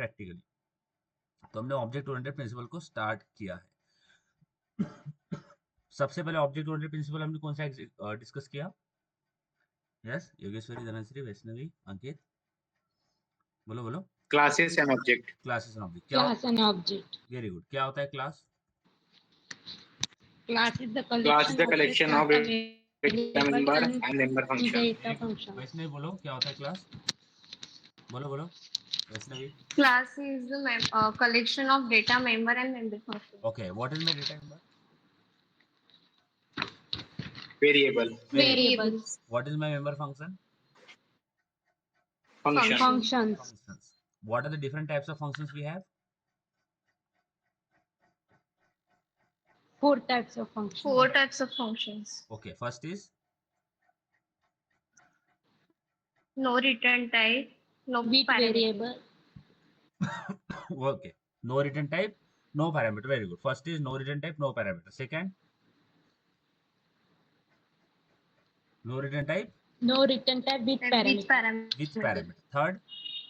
Practically. तो हमने object oriented principal को स्टार्ट किया है। सबसे पहले ऑब्जेक्ट ओरिएंटेड प्रिंसिपल हमने कौन सा डिस्कस किया? यस, योगेश्वरी, धनश्री, वैष्णवी, अंकित, बोलो बोलो। Classes and object. Classes and object. Class and object. Very good. क्या होता है class? Class is the Class is collection the of collection data of data variable member and and member function. data functions. Vaishnavi बोलो, क्या होता है class? बोलो बोलो Vaishnavi. Class is the collection of data member and member function. Okay, what is my data member? Variable. Variables. What is my member function? Function. Functions. Functions. What are the different types of functions we have? 4 types of functions. 4 types of functions. Okay, first is No return type, no With parameter. variable. okay, no return type, no parameter. Very good. First is no return type, no parameter. Second, no return type No return type with And parameter. with parameter. with parameter. Third,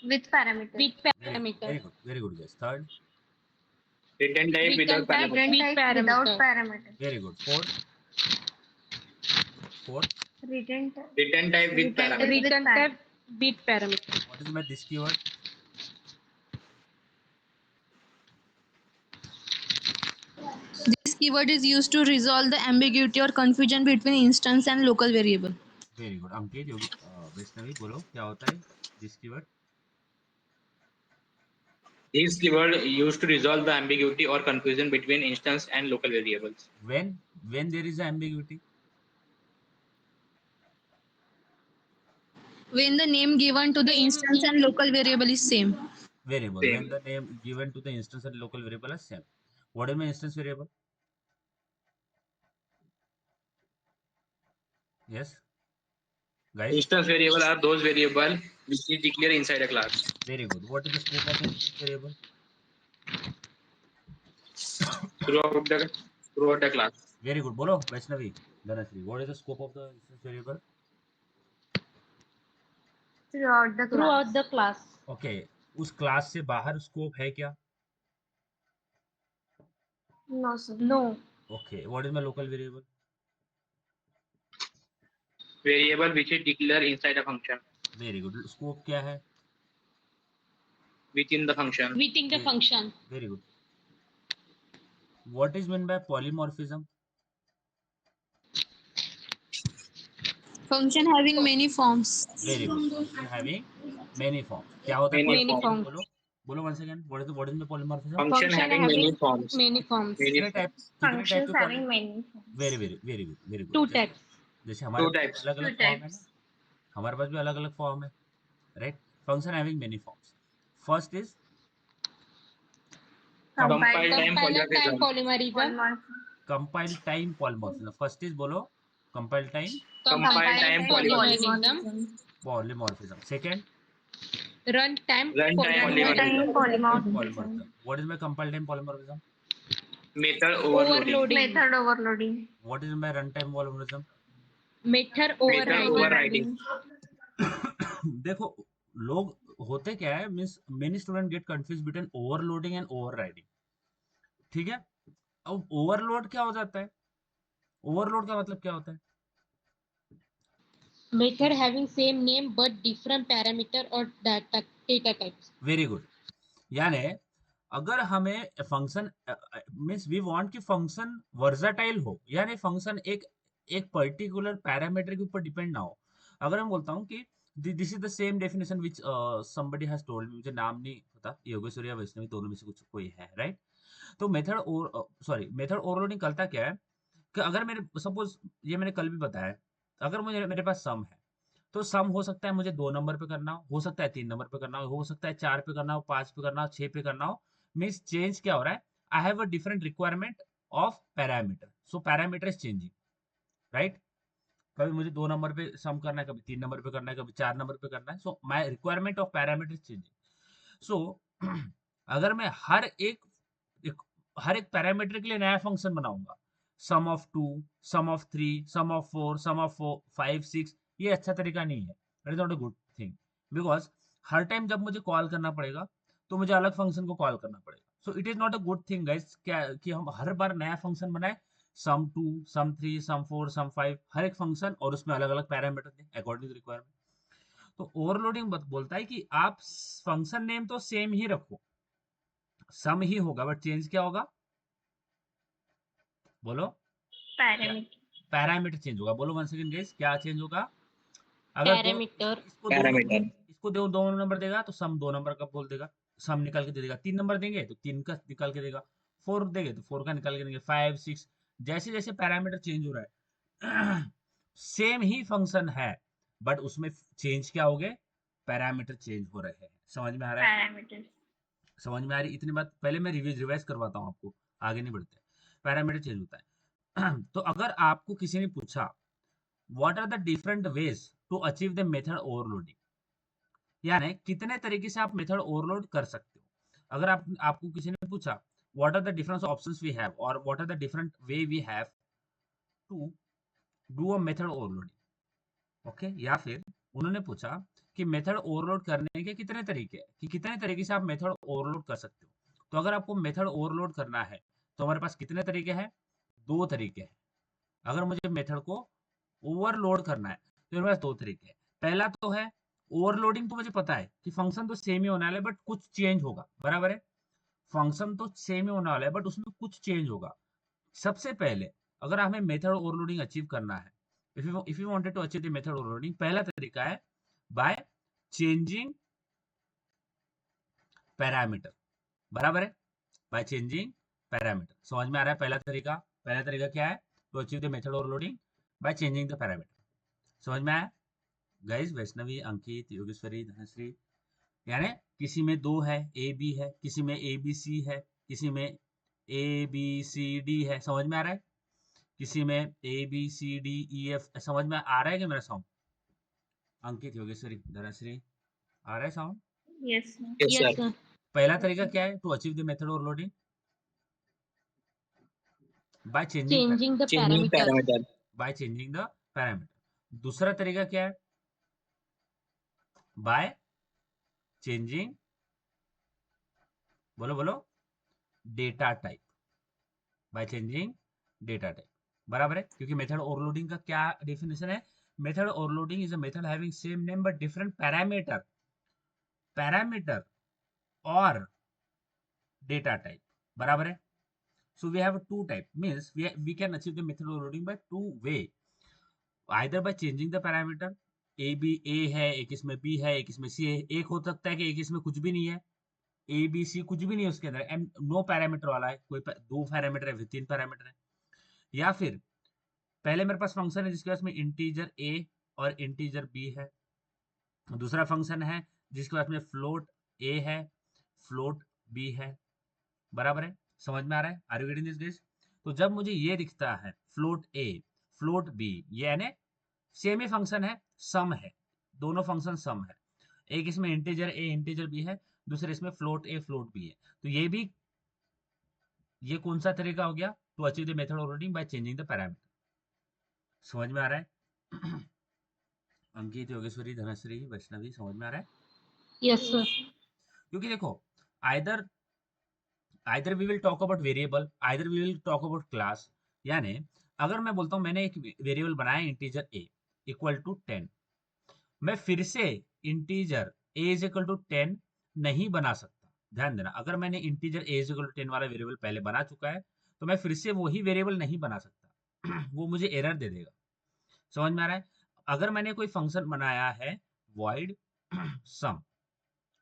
With parameter. With very parameter. good, very good guys. Third, Return type Return without type parameter. Return with type without parameter. parameter. very good. Fourth, Return type. Return type with Return type. parameter. Return type with parameter. what is my this keyword? This keyword is used to resolve the ambiguity or confusion between instance and local variable. Very good. अंकित, योगी, वैष्णवी बोलो, क्या होता है this keyword? This keyword used to resolve the ambiguity or confusion between instance and local variables. When there is ambiguity. When the name given to the instance and local variable is same. Variable. Same. When the name given to the instance and local variable are same. What is my instance variable? Yes, guys. Instance variable are those variable which is declared inside a class. Very good. What is the scope of the instance variable? Throughout the class. Very good. बोलो Vaishnavi, Dhanashree. What is the scope of the instance variable? Throughout the class. Throughout the class. Okay. उस class से बाहर scope है क्या? No, sir. No. Okay. What is my local variable? Variable which is declared inside a function. Very good. Scope क्या है? Within the function. Within the function. Very good. What is meant by polymorphism? Function having many forms. Very good. Function having many forms. क्या होता है Many polymorphism? forms. बोलो once again. What is the polymorphism? Function having many forms. Many forms. Many कितने type Functions के having many forms. Very good 2 types. जैसे हमारे Two पास types. अलग अलग Two फॉर्म है types. ना, हमारे पास भी अलग अलग फॉर्म है, right? Function having many forms. First is Compile time Compile and time polymorphism. polymorphism. Compile time polymorphism. First is बोलो compile time Compile time polymorphism. Polymorphism. Second Run time Runtime polymorphism. Polymorphism. What is my compile time polymorphism? Method overloading. Overloading. Method overloading. What is my run time polymorphism? Method Method overriding. overriding. देखो लोग होते क्या है, means many student get confuse between overloading and overriding. ठीक है, अब overload क्या हो जाता है? ओवरलोड का मतलब क्या होता है? Method having same name but different parameter or data types. Very good. यानी अगर हमें फंक्शन मींस वी वांट कि फंक्शन वर्सेटाइल हो, यानी फंक्शन एक पर्टिकुलर पैरामीटर के ऊपर डिपेंड ना हो. अगर मैं बोलता हूँ कि this is the same definition which somebody has told me, मुझे नाम नहीं पता, योगेश्वरी या वैष्णवी दोनों में से कुछ कोई है, राइट? तो मेथड ओवरलोडिंग करता क्या है कि अगर मेरे सपोज ये मैंने कल भी बताया, अगर मेरे पास सम है, तो सम हो सकता है मुझे 2 नंबर पे करना हो सकता है 3 नंबर पे करना हो सकता है 4 पे करना हो, 5 पे करना हो, 6 पे करना हो. मीन्स चेंज क्या हो रहा है? I have a different requirement of parameter, so parameter is changing, right? कभी मुझे 2 नंबर पे सम करना है, कभी 3 नंबर पे करना है, कभी 4 नंबर पे करना है. So my requirement of parameter is changing. सो अगर मैं हर एक पैरामीटर के लिए नया फंक्शन बनाऊंगा, sum of 2, sum of 3, sum of 4, sum of 5, 6, ये अच्छा तरीका नहीं है. It is not a good thing, because हर टाइम जब मुझे कॉल करना पड़ेगा तो मुझे अलग फंक्शन को कॉल करना पड़ेगा। So it is not a good thing guys क्या कि हम हर बार नया फंक्शन बनाए, सम 2 सम 3 सम 4 सम 5 हर एक फंक्शन और उसमें अलग अलग पैरामीटर दें अकॉर्डिंग टू रिक्वायरमेंट। तो ओवरलोडिंग बोलता है कि आप फंक्शन नेम तो सेम ही रखो, सम ही होगा बट चेंज क्या होगा, बोलो, Parameter. पैरामीटर चेंज होगा। बोलो वन सेकंड गाइस, क्या चेंज होगा? अगर दो Parameter. इसको दो नंबर, पैरामीटर। इसको दो नंबर देगा तो सम 2 नंबर का बोल देगा, सम निकाल के दे देगा। 3 नंबर देंगे तो 3 का निकाल के देगा, 4 देंगे तो 4 का निकाल के देंगे, 5 6 जैसे जैसे पैरामीटर चेंज हो रहा है सेम ही फंक्शन है बट उसमें चेंज क्या हो गए, पैरामीटर चेंज हो रहे हैं। समझ में आ रहा है? Parameter. समझ में आ रही? इतनी बात पहले मैं रिवाइज करवाता हूँ आपको, आगे नहीं बढ़ते। पैरामीटर चेंज होता है तो अगर आपको किसी ने पूछा what are the different ways to achieve the method overloading, यानी कितने तरीके से आप मेथड ओवरलोड कर सकते हो। अगर आपको किसी ने पूछा what are the different options we have और what are the different way we have to do a method overloading, okay, या फिर उन्होंने पूछा कि मेथड ओवरलोड करने के कितने तरीके हैं, कि कितने तरीके से आप मेथड ओवरलोड कर सकते हो। तो अगर आपको मेथड ओवरलोड करना है तो हमारे पास कितने तरीके हैं, 2 तरीके हैं। अगर मुझे मेथड को ओवरलोड करना है तो मेरे पास 2 तरीके हैं। पहला तो है ओवरलोडिंग, तो मुझे पता है कि फंक्शन तो सेम ही होने वाला है बट कुछ चेंज होगा, बराबर है, फंक्शन तो सेम ही होने वाला है बट उसमें कुछ चेंज होगा। सबसे पहले अगर हमें मेथड ओवरलोडिंग अचीव करना है, if you wanted to achieve the method overloading, पहला तरीका है बाय चेंजिंग पैरामीटर, बराबर है, बाय चेंजिंग पैरामीटर। समझ में आ रहा है? पहला तरीका क्या है to achieve the method overloading, by changing the parameter. समझ में आया गाइस? वैष्णवी, अंकित, योगेश्वरी, धनश्री, यानी किसी में 2 है, ए बी है, किसी में ए बी सी है, किसी में ए बी सी डी है। समझ में आ रहा है? किसी में A B C D E F. समझ में आ रहा है कि मेरा साउंड? अंकित, योगेश्वरी, धनश्री, आ रहा है sound? Yes, sir. Yes Yes, sir. sir. पहला तरीका क्या है to achieve the method overloading, by changing Changing the changing parameter. Parameter. By changing the parameter. दूसरा तरीका क्या है, बाय चेंजिंग, बोलो बोलो, data type, by changing data type, बराबर है, क्योंकि मेथड ओवरलोडिंग का क्या डेफिनेशन है, method overloading is a method having same name but different parameter और डेटा टाइप, बराबर है। So we have two type, means we can achieve the method overloading by two way, either by changing the parameter, ए है, एक इसमें B है, एक इसमें सी है, एक हो सकता है कि एक इसमें कुछ भी नहीं है, ए बी सी कुछ भी नहीं है उसके अंदर, एंड नो पैरामीटर वाला है, कोई 2 पैरामीटर है, फिर 3 पैरामीटर है। या फिर पहले मेरे पास फंक्शन है जिसके पास में इंटीजर ए और इंटीजर बी है, दूसरा फंक्शन है जिसके पास में फ्लोट ए है, फ्लोट बी है, बराबर है। समझ में आ रहा है? Are you getting this guys? तो जब मुझे ये दिखता है फ्लोट ए फ्लोट बी, ये यानी सेम ही फंक्शन है, सम है, दोनों फंक्शन सम है, एक इसमें इंटीजर ए इंटीजर बी है, दूसरे इसमें फ्लोट ए फ्लोट बी है, तो ये कौन सा तरीका हो गया to achieve the method overloading by changing the parameter. समझ में आ रहा है? अंकित, योगेश्वरी, धनश्री, वैष्णवी, समझ में आ रहा है? Yes, sir. क्योंकि देखो either we will talk about variable, either we will talk about class. यानी अगर मैं बोलता हूं मैंने एक वेरिएबल बनाया इंटीजर ए इक्वल टू 10, मैं फिर से integer A is equal to 10 नहीं बना सकता। ध्यान देना, अगर मैंने integer A is equal to 10 वाला वेरिएबल पहले बना चुका है तो मैं फिर से वही वेरिएबल नहीं बना सकता वो मुझे एरर दे देगा। समझ में आ रहा है? अगर मैंने कोई फंक्शन बनाया है void sum,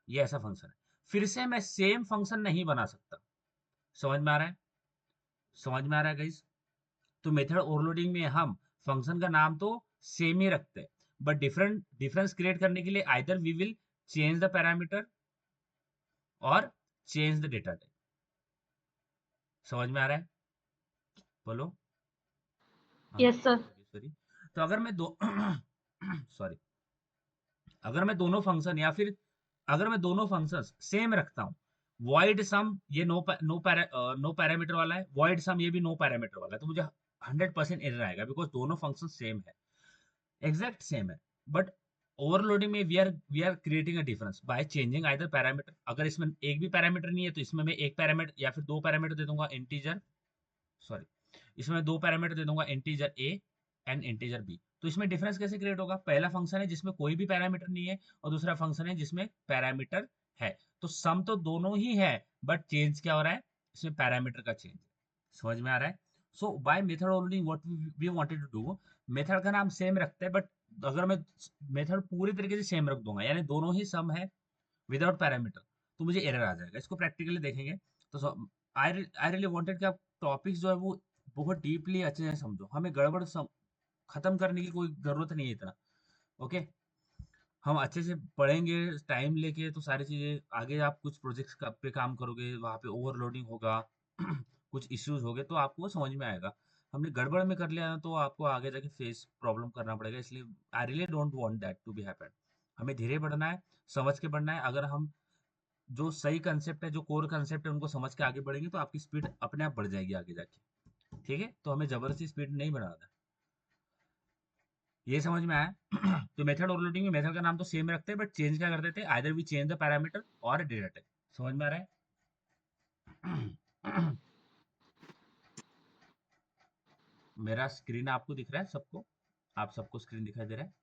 ये ऐसा फंक्शन है, फिर से मैं सेम फंक्शन नहीं बना सकता। समझ में आ रहा है? समझ में आ रहा है गाइस? तो मेथड ओवरलोडिंग में हम फंक्शन का नाम तो सेम ही रखते हैं बट डिफरेंस क्रिएट करने के लिए either we will change the parameter और चेंज द डेटा टाइप। समझ में आ रहा है? बोलो। Yes, sir. सॉरी, तो अगर मैं दो सॉरी, अगर मैं दोनों फंक्शन या फिर अगर मैं दोनों फंक्शन सेम रखता हूँ, void sum ये नो पैरामीटर वाला है, void sum ये भी नो पैरामीटर वाला है, तो मुझे 100% एरर आएगा बिकॉज दोनों फंक्शन सेम है, एग्जैक्ट सेम है, बट ओवरलोडिंग में we are creating a difference by changing either parameter. अगर इसमें एक भी पैरामीटर नहीं है तो इसमें मैं एक पैरामीटर या फिर दो पैरामीटर दे दूंगा, इंटीजर सॉरी इसमें दो पैरामीटर दे दूंगा, integer A and integer B. तो इसमें डिफरेंस कैसे क्रिएट होगा? पहला फंक्शन है जिसमें कोई भी पैरामीटर नहीं है और दूसरा फंक्शन है जिसमें पैरामीटर है। तो सम तो दोनों ही है बट चेंज क्या हो रहा है? इसमें पैरामीटर का चेंज। समझ में आ रहा है? So by method overloading what we wanted to do, method का नाम सेम रखते हैं बट अगर मैं मेथड पूरी तरीके से सेम रख दूंगा यानी दोनों ही सम है विदाउट पैरामीटर तो मुझे एरर आ जाएगा। इसको प्रैक्टिकली देखेंगे। तो आई रियली वांटेड कि आप टॉपिक्स जो है वो बहुत डीपली अच्छे से समझो। हमें गड़बड़ खत्म करने की कोई जरूरत नहीं है इतना। ओके, हम अच्छे से पढ़ेंगे टाइम लेके तो सारी चीजें आगे आप कुछ प्रोजेक्ट्स पे काम करोगे, वहाँ पे ओवरलोडिंग होगा कुछ इश्यूज होंगे तो आपको समझ में आएगा। हमने गड़बड़ में कर लिया ना तो आपको आगे जाके फेस प्रॉब्लम करना पड़ेगा। इसलिए I really don't want that to be happen. हमें धीरे बढ़ना है, समझ के बढ़ना है। अगर हम जो सही कंसेप्ट है, जो कोर कंसेप्ट है उनको समझ के आगे बढ़ेंगे तो आपकी स्पीड अपने आप बढ़ जाएगी आगे जाके। ठीक है, तो हमें जबरदस्ती स्पीड नहीं बढ़ाना। ये समझ में आया? तो मेथड ओवरलोडिंग में मेथड का नाम तो सेम रखते हैं बट चेंज क्या कर देते हैं? Either we change the parameter और डेटा टाइप। समझ में आ रहा है? मेरा स्क्रीन आपको दिख रहा है सबको? आप सबको स्क्रीन दिखाई दे रहा है?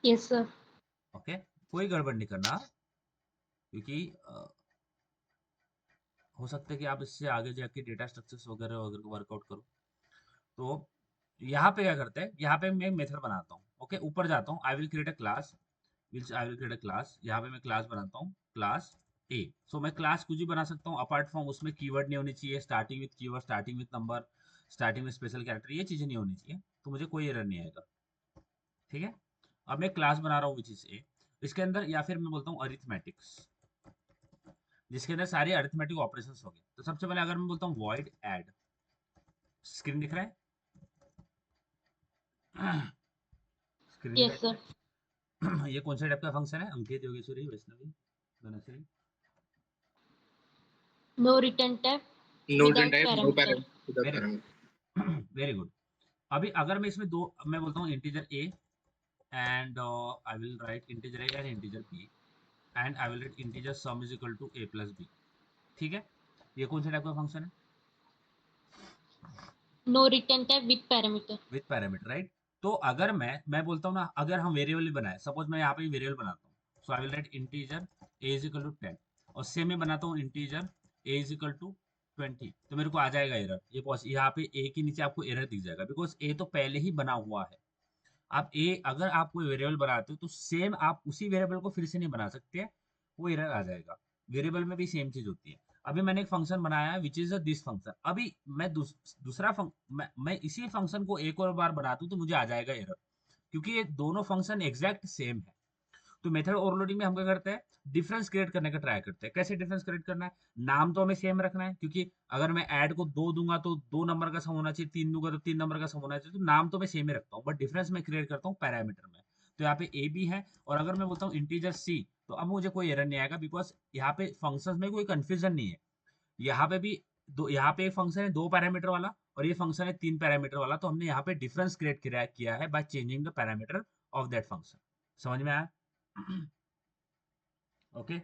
Yes, sir. ओके, कोई गड़बड़ नहीं करना क्योंकि हो सकता है कि आप इससे आगे जाके डेटा स्ट्रक्चर्स वगैरह वगैरह वर्कआउट करो। तो यहाँ पे क्या करते हैं? यहाँ पे मैं मेथड बनाता हूँ। ओके, ऊपर जाता हूँ, I will create a class, I will create a class. यहाँ पे मैं क्लास बनाता हूँ, क्लास ए। सो मैं क्लास कुछ भी बना सकता हूँ अपार्ट फ्रॉम उसमें कीवर्ड नहीं होनी चाहिए, starting with keyword, starting with number, starting में स्पेशल कैरेक्टर, ये चीजें नहीं होनी चाहिए तो मुझे कोई एरर नहीं आएगा। ठीक है, अब मैं क्लास बना रहा हूँ विच इज ए। इसके अंदर या फिर मैं बोलता हूँ अरिथमेटिक्स, जिसके अंदर सारे अरिथमेटिक ऑपरेशंस हो गए। तो सबसे पहले अगर मैं बोलता हूँ वॉइड ऐड, स्क्रीन दिख रहा है? स्क्रीन दिख Yes, रहा sir. है? ये कौन सा टाइप का फंक्शन है? Ankit, Yogeshwari, Vaishnavi, Dhanashri? No return type No return without type, no parameter. parameter without very parameter. Good, very good. अभी अगर मैं इसमें दो, मैं बोलता हूँ integer A and I will write integer A and integer B and I will write integer sum is equal to A plus B. ठीक है, ये कौन सा टाइप का फंक्शन है? No return type with parameter. With parameter, right? तो अगर मैं बोलता हूँ ना, अगर हम वेरिएबल बनाए, सपोज मैं यहाँ पे वेरिएबल बनाता हूँ, so I will write integer A is equal to 10 और सेम में बनाता हूँ integer A is equal to 20, तो मेरे को आ जाएगा एरर। ये यहाँ पे ए के नीचे आपको एरर दिख जाएगा बिकॉज ए तो पहले ही बना हुआ है। आप ए अगर आप कोई वेरिएबल बनाते हो तो सेम आप उसी वेरिएबल को फिर से नहीं बना सकते, वो एरर आ जाएगा। वेरिएबल में भी सेम चीज होती है। अभी मैंने एक फंक्शन बनाया है which is a this function. अभी मैं दूसरा मैं इसी फंक्शन को एक और बार बना दूं तो मुझे आ जाएगा एरर, क्योंकि ये दोनों फंक्शन एग्जैक्ट सेम है। तो मेथड ओवरलोडिंग में हम क्या करते हैं? डिफरेंस क्रिएट करने का ट्राई करते हैं। कैसे डिफरेंस क्रिएट करना है? नाम तो हमें सेम रखना है क्योंकि अगर मैं ऐड को 2 दूंगा तो 2 नंबर का सम होना चाहिए, 3 दूंगा तो 3 नंबर का सम होना चाहिए। तो नाम तो मैं सेम ही रखता हूँ बट डिफरेंस मैं क्रिएट करता हूँ पैरामीटर में। तो यहाँ पे ए बी है और अगर मैं बोलता हूँ इंटीजर सी तो अब मुझे कोई एरर नहीं आएगा बिकॉज यहाँ पे फंक्शंस में कोई कंफ्यूजन नहीं है। यहाँ पे भी दो, यहाँ पे एक फंक्शन है 2 पैरामीटर वाला और ये फंक्शन है 3 पैरामीटर वाला। तो हमने यहाँ पे डिफरेंस क्रिएट किया है by changing the parameter of that function. समझ में आया? Okay,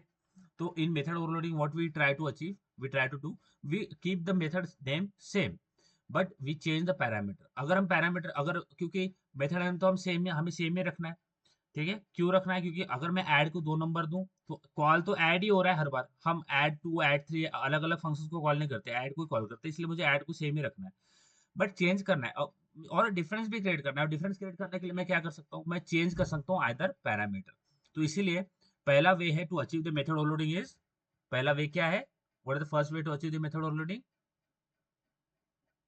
so in method overloading what we try to achieve, we keep the method name same but we change the parameter। अगर हम पैरामीटर अगर क्योंकि method name तो हम same हमें सेम ही रखना है। ठीक है, क्यों रखना है? क्योंकि अगर मैं ऐड को 2 नंबर दूं तो कॉल तो ऐड ही हो रहा है हर बार। हम ऐड 2 ऐड 3 अलग अलग फंक्शंस को कॉल नहीं करते, ऐड को कॉल करते हैं। इसलिए मुझे ऐड को सेम ही रखना है बट चेंज करना है और डिफरेंस भी क्रिएट करना है। और डिफरेंस क्रिएट करने के लिए मैं क्या कर सकता हूँ? मैं चेंज कर सकता हूँ आइदर पैरामीटर। तो इसीलिए पहला वे है to achieve the method overloading is, पहला वे क्या है? What is the first way to achieve the method overloading?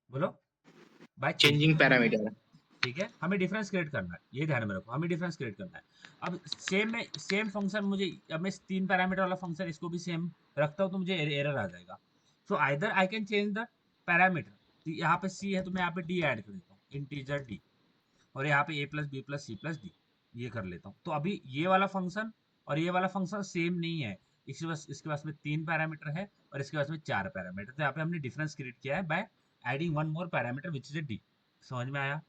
बोलो। By changing. Changing parameter. ठीक है, हमें डिफरेंस क्रिएट करना है, ये ध्यान में रखो, हमें डिफरेंस क्रिएट करना है। अब सेम फंक्शन मुझे, अब मैं 3 पैरामीटर वाला फंक्शन इसको भी सेम रखता हूँ तो मुझे एरर आ जाएगा। So either I can change the parameter. यहाँ पे सी है तो मैं यहाँ पे डी ऐड कर देता हूँ, इंटीजर डी, और यहाँ पे a plus b plus c plus d ये कर लेता हूँ। तो अभी ये वाला फंक्शन और ये वाला फंक्शन सेम नहीं है। इसके पास में 3 पैरामीटर है और इसके पास में 4 पैरामीटर। तो यहाँ पे हमने डिफरेंस क्रिएट किया है by adding 1 more parameter which is A D. समझ में आया?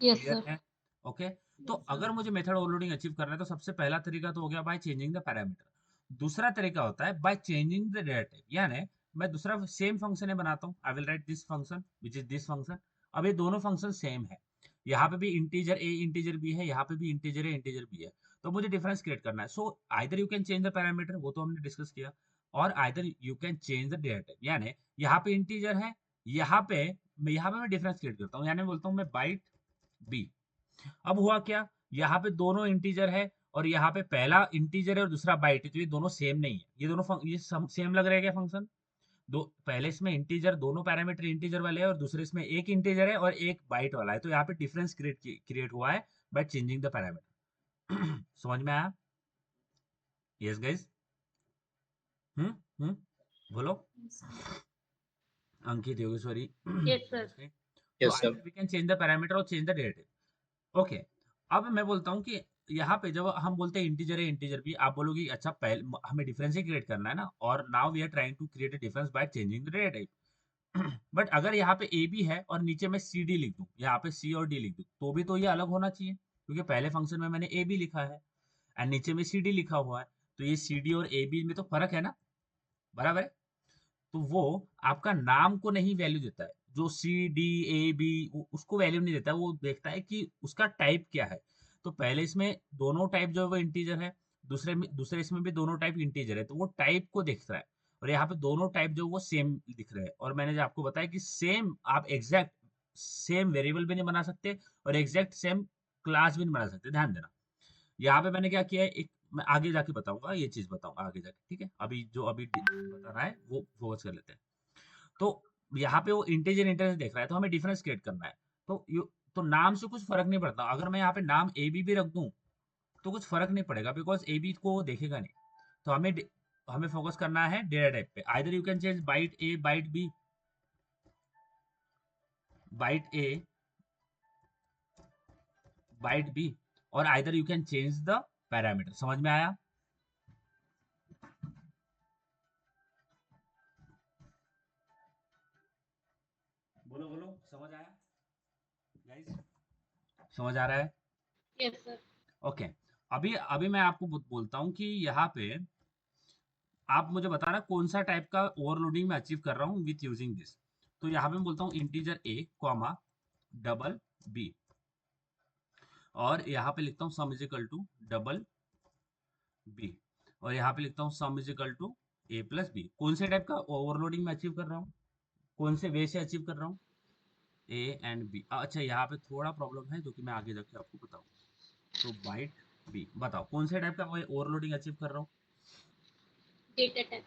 Yes, clear sir. है? ओके, तो अगर मुझे मेथड ओवरलोडिंग अचीव करना है तो सबसे पहला तरीका तो हो गया बाय चेंजिंग द पैरामीटर। दूसरा तरीका होता है by changing the data type, यानी मैं दूसरा सेम फंक्शन बनाता हूँ। आई will right this function which is this function. अब ये दोनों फंक्शन सेम है, यहाँ पे भी इंटीजर ए इंटीजर बी है, यहाँ पे भी इंटीजर ए इंटीजर बी है, तो मुझे डिफरेंस क्रिएट करना है। So either you can change the parameter, वो तो हमने डिस्कस किया, और either you can change the data type, यानी यहाँ पे इंटीजर है, यहाँ पे मैं डिफरेंस क्रिएट करता हूँ, यानी बोलता हूँ मैं बाइट बी। अब हुआ क्या, यहाँ पे दोनों इंटीजर है और यहाँ पे पहला इंटीजर है और दूसरा बाइट है, तो ये दोनों सेम नहीं है। ये दोनों ये सेम लग रहा है क्या फंक्शन? दो पहले इसमें इंटीजर, दोनों पैरामीटर इंटीजर वाले हैं और दूसरे इसमें एक इंटीजर है और एक बाइट वाला है, तो यहाँ पे डिफरेंस क्रिएट हुआ है बाय चेंजिंग द पैरामीटर। समझ में आया? Yes guys? हम्म, बोलो। अंकित, योगेश्वरी। Yes, sir. तो Yes, sir. Either we can change the parameter और चेंज द डेटा। ओके, अब मैं बोलता हूँ कि यहाँ पे जब हम बोलते हैं इंटीजर है इंटीजर भी, आप बोलोगे अच्छा पहले हमें डिफरेंस ही क्रिएट करना है ना, और now we are trying to create a difference by changing the data type. But अगर यहाँ पे ए बी है और नीचे में सी डी लिख दूँ, यहाँ पे सी और डी लिख दूँ, तो भी तो ये अलग होना चाहिए, क्योंकि पहले फंक्शन में मैंने ए बी लिखा है और नीचे में सी डी लिखा हुआ है, तो ये सी डी और ए बी में तो फर्क है ना, बराबर है? तो वो आपका नाम को नहीं वैल्यू देता है, जो सी डी ए बी उसको वैल्यू नहीं देता है, वो देखता है कि उसका टाइप क्या है। तो पहले इसमें दोनों टाइप जो है वो इंटीजर है, दूसरे इसमें भी दोनों टाइप इंटीजर है, तो वो टाइप को देखता है। और यहाँ पे दोनों टाइप जो वो सेम दिख रहे हैं, और मैंने जो आपको बताया कि सेम आप एग्जैक्ट सेम वेरिएबल भी नहीं बना सकते और एग्जैक्ट सेम क्लास भी नहीं बना सकते, ध्यान देना। यहाँ पे मैंने क्या किया है, एक मैं आगे जाके बताऊंगा, ये चीज बताऊंगा आगे जाके, ठीक है? अभी जो अभी बता रहा है वो फोकस कर लेते हैं। तो यहाँ पे वो इंटीजर इंटीजर देख रहा है, तो हमें डिफरेंस क्रिएट करना है। तो नाम से कुछ फर्क नहीं पड़ता, अगर मैं यहाँ पे नाम ए बी भी रख दूं तो कुछ फर्क नहीं पड़ेगा, बिकॉज ए बी को वो देखेगा नहीं। तो हमें फोकस करना है डेटा टाइप पे। Either you can change byte a byte b, byte a byte b, और either you can change the parameter. समझ में आया? बोलो बोलो, समझ आया गाइस? समझ आ रहा है? Yes, sir. ओके, अभी अभी मैं आपको बोलता हूँ कि यहाँ पे आप मुझे बताना कौन सा टाइप का ओवरलोडिंग मैं अचीव कर रहा हूँ विथ यूजिंग दिस। तो यहाँ पे मैं बोलता हूँ integer A comma double B, और यहाँ पे लिखता हूँ sum is equal to double B, और यहाँ पे लिखता हूँ sum is equal to A plus B. कौन से टाइप का ओवरलोडिंग मैं अचीव कर रहा हूँ, कौन से वे से अचीव कर रहा हूँ? A and B. अच्छा, यहाँ पे थोड़ा प्रॉब्लम है जो कि मैं आगे जाके आपको बताऊँ। तो बाइट बी, बताओ कौन से टाइप का मैं ओवरलोडिंग अचीव कर रहा हूँ? Data type.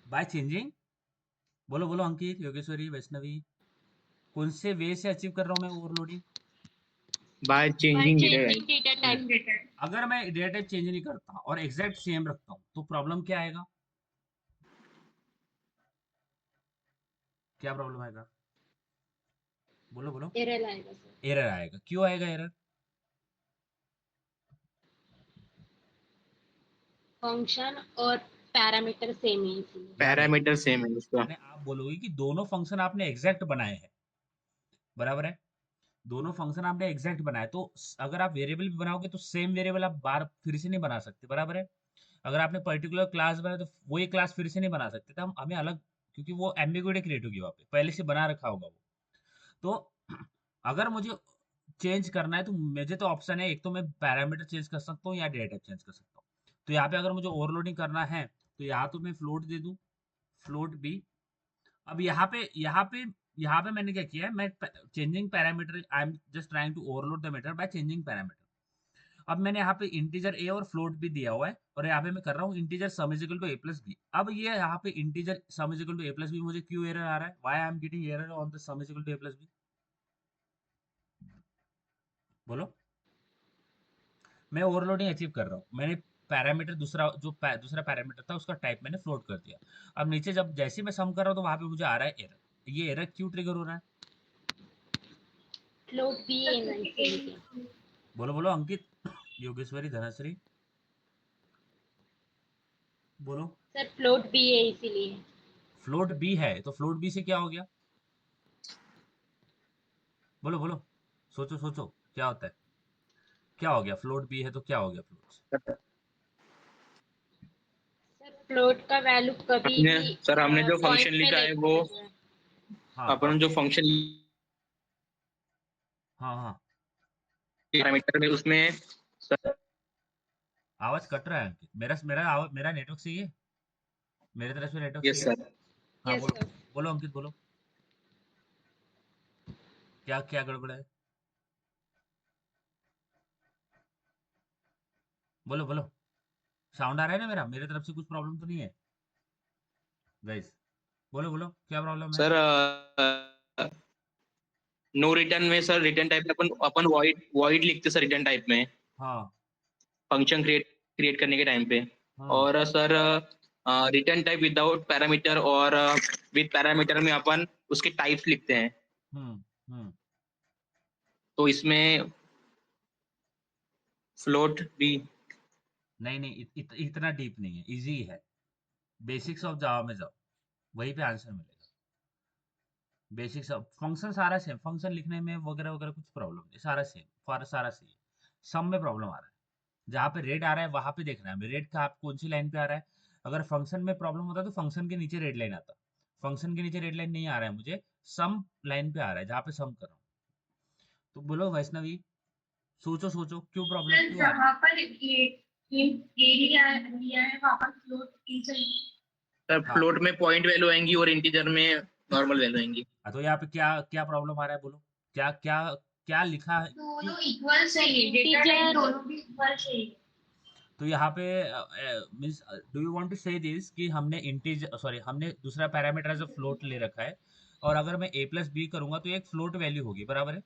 बाय चेंजिंग, बोलो बोलो अंकित, योगेश्वरी, वैष्णवी, कौन से वे से अचीव कर रहा हूँ मैं overloading? By By changing data changing type. data type. अगर मैं डेटा टाइप चेंज नहीं करता और एग्जैक्ट सेम रखता हूँ तो प्रॉब्लम क्या आएगा? क्या प्रॉब्लम आएगा? बोलो बोलो। Error आएगा sir. एरर आएगा। क्यों आएगा एरर? Function और पैरामीटर सेम ही इसलिए. Parameter same है उसका. यानी आप बोलोगे कि दोनों फंक्शन आपने एग्जैक्ट बनाए हैं, बराबर है? दोनों फंक्शन आपने एग्जैक्ट बनाए, तो अगर आप वेरिएबल भी बनाओगे तो सेम वेरिएबल आप बार फिर से नहीं बना सकते, बराबर है? अगर आपने पर्टिकुलर क्लास बनाया तो वही क्लास फिर से नहीं बना सकते, तो हमें अलग, क्योंकि वो एम्बिगुइटी क्रिएट होगी वहाँ पे, पहले से बना रखा होगा वो। तो अगर मुझे चेंज करना है तो मुझे तो ऑप्शन है, एक तो मैं पैरामीटर चेंज कर सकता हूँ या डेटा टाइप चेंज कर सकता हूँ। तो यहाँ पे अगर मुझे ओवरलोडिंग करना है तो यहाँ तो मैं फ्लोट दे दूँ, फ्लोट बी। अब यहाँ पे मैंने क्या किया है, मैं changing parameter, I am just trying to overload the method by changing parameter. अब मैंने यहाँ पे इंटीजर ए और फ्लोट भी दिया हुआ है, और यहाँ पे मैं कर रहा हूँ integer sum is equal to A plus B. अब ये यहाँ पे integer sum is equal to A plus B, मुझे क्यों एरर आ रहा है? Why I am getting error on the sum is equal to A plus B? बोलो। मैं ओवरलोडिंग अचीव कर रहा हूँ, मैंने पैरामीटर दूसरा पैरामीटर था उसका टाइप मैंने फ्लोट कर दिया। अब नीचे जब जैसे मैं सम कर रहा हूँ तो वहां पे मुझे आ रहा है एरर। ये एरर क्यों ट्रिगर हो रहा है? Float B है ना इसलिए. बोलो बोलो अंकित, योगेश्वरी, धनश्री, बोलो। Sir float B है इसीलिए. फ्लोट बी है तो फ्लोट बी से क्या हो गया? बोलो बोलो, सोचो सोचो। क्या होता है? क्या हो गया? फ्लोट बी है तो क्या हो गया फ्लोट? सर फ्लोट का वैल्यू कभी हमने भी सर हमने जो पॉइंट फंक्शन में लिखा ले है वो सकते हैं। हाँ अपन जो फंक्शन हाँ हाँ। पैरामीटर में उसमें सर आवाज कट रहा है अंकित। मेरा नेटवर्क सही है? मेरी तरफ से नेटवर्क सही यस है? सर हाँ यस बोलो। सर। बोलो अंकित बोलो। क्या क्या गड़बड़ है? बोलो बोलो। साउंड आ रहा है ना मेरा? मेरे तरफ से कुछ प्रॉब्लम तो नहीं है गाइस? बोलो बोलो क्या प्रॉब्लम है? सर नो रिटर्न में सर रिटर्न टाइप में अपन अपन वॉइड लिखते सर रिटर्न टाइप में हाँ फंक्शन क्रिएट करने के टाइम पे। हाँ। और sir return type without parameter और विद पैरामीटर में अपन उसके टाइप्स लिखते हैं। हम्म हम्म। तो इसमें फ्लोट भी नहीं नहीं इतना डीप नहीं है, इजी है। बेसिक्स ऑफ जावा में जाओ, वहीं पे आंसर मिलेगा। बेसिक्स ऑफ फंक्शन सारा सेम, फंक्शन लिखने में वगैरह वगैरह कुछ प्रॉब्लम नहीं, सारा सेम, सारा सही। सम में प्रॉब्लम आ रहा है, जहाँ पे रेड आ रहा है वहां पे देखना है हमें रेड का आप कौन सी लाइन पे आ रहा है। अगर फंक्शन में प्रॉब्लम होता तो फंक्शन के नीचे रेड लाइन आता। फंक्शन के नीचे रेड लाइन नहीं आ रहा है मुझे, सम लाइन पे आ रहा है जहाँ पे सम कर रहा हूँ। तो बोलो वैष्णवी, सोचो सोचो क्यों प्रॉब्लम सर क्यों आ रहा है? जहाँ पर ये लिया है वहाँ पर फ्लोट की चाहिए। सर हाँ फ्लोट में पॉइंट वैल्यू आएंगी और इंटीजर में नॉर्मल वैल्यू आएंगी। हाँ, तो यहाँ पे क्या क्या प्रॉब्लम आ रहा है बोलो? क्या क्या क्या लिखा है कि? दोनों इक्वल चाहिए, डेटा टाइप इंटीजर दोनों भी इक्वल चाहिए। तो यहाँ पे means do you want to say this कि हमने इंटीजर सॉरी हमने दूसरा पैरामीटर एज अ फ्लोट ले रखा है, और अगर मैं a प्लस बी करूंगा तो एक फ्लोट वैल्यू होगी, बराबर है?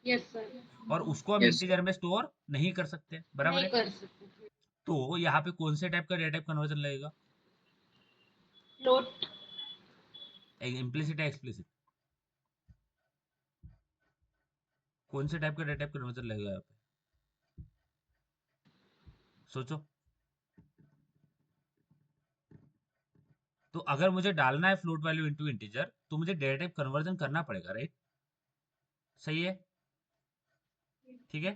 Yes sir. और उसको हम यस इंटीजर में स्टोर नहीं कर सकते, बराबर नहीं है? कर सकते। तो यहाँ पे कौन से टाइप का डेटा टाइप कन्वर्जन लगेगा? फ्लोट। इम्प्लिसिट है एक्सप्लिसिट? कौन से टाइप का डेटा टाइप कन्वर्जन लगेगा यहाँ पे? सोचो। तो अगर मुझे डालना है फ्लोट वैल्यू इनटू इंटीजर तो मुझे डेटा टाइप कन्वर्जन करना पड़ेगा, राइट? सही है? ठीक है,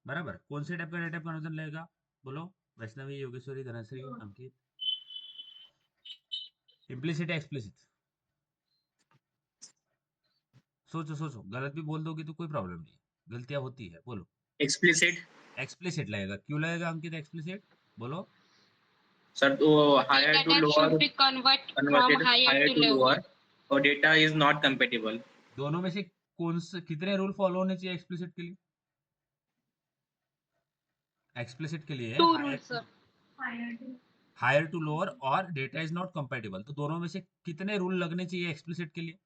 बराबर। कौन से टाइप का डेटा टाइप कन्वर्जन लगेगा? बोलो वैष्णवी, योगेश्वरी, धनश्री, अंकित। इम्प्लिसिट है एक्सप्लिसिट? सोचो सोचो, गलत भी बोल दोगे तो कोई प्रॉब्लम नहीं है, गलतियां होती है, बोलो। एक्सप्लिसिट एक्सप्लिसिट लगेगा, क्यों लगेगा अंकित एक्सप्लिसिट? बोलो। सर तो higher data to type should lower be convert from converted higher higher to to lower. Lower और डेटा इज नॉट कंपेटेबल। दोनों में से कौन से कितने रूल फॉलो होने चाहिए एक्सप्लिसिट के लिए? एक्सप्लिसिट के लिए to rule higher to sir. Higher to lower और डेटा इज नॉट कंपेटेबल, तो दोनों में से कितने रूल लगने चाहिए एक्सप्लिसिट के लिए?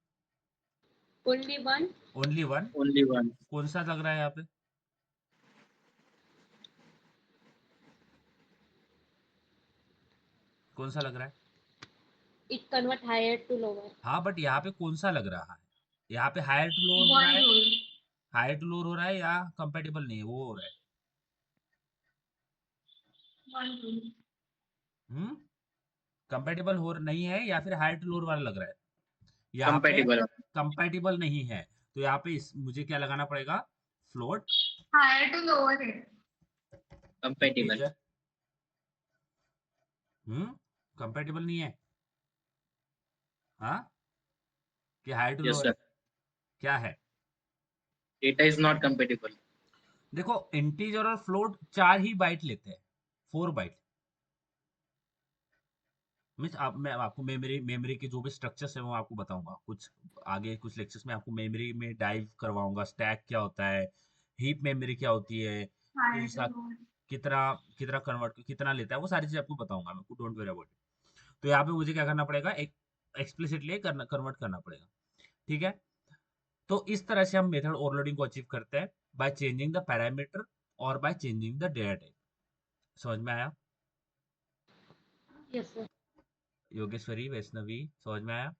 Only one. Only one. Only one. कौन सा लग रहा है यहाँ पे? कौन सा लग रहा है? It convert higher to lower. हाँ बट यहाँ पे कौन सा लग रहा है? यहाँ पे हायर टू लोअर हो रहा वन है? रूल। हायर टू लोअर हो रहा है या कंपेटेबल नहीं है वो हो रहा है? One rule. हम्म। कंपेटेबल हो नहीं है या फिर हायर टू लोअर वाला लग रहा है? यहाँ पे कंपेटेबल। कंपेटेबल नहीं है, तो यहाँ पे मुझे क्या लगाना पड़ेगा? फ्लोट हायर टू लोअर है। कंपेटेबल। इंटीजर। कंपेटेबल नहीं है? हाँ, कि higher to yes lower sir. है? क्या है? Data is not compatible. देखो इंटीजर और फ्लोट 4 ही बाइट लेते हैं, 4 बाइट। मीन्स आप मैं आपको मेमोरी मेमोरी के जो भी स्ट्रक्चर्स है वो आपको बताऊंगा, कुछ आगे कुछ लेक्चर्स में आपको मेमोरी में डाइव करवाऊंगा, स्टैक क्या होता है, हीप मेमोरी क्या होती है, हायर कौन टू सा लोअर। कितना कितना कन्वर्ट कितना लेता है, वो सारी चीज आपको बताऊंगा मैं, डोंट वरी अबाउट इट। तो यहाँ पे मुझे क्या करना पड़ेगा, एक एक्सप्लिसिटली करना कन्वर्ट करना पड़ेगा। ठीक है, तो इस तरह से हम मेथड ओवरलोडिंग को अचीव करते हैं, बाय चेंजिंग द पैरामीटर और bye changing the data type. समझ में आया? Yes sir. योगेश्वरी, वैष्णवी, समझ में आया?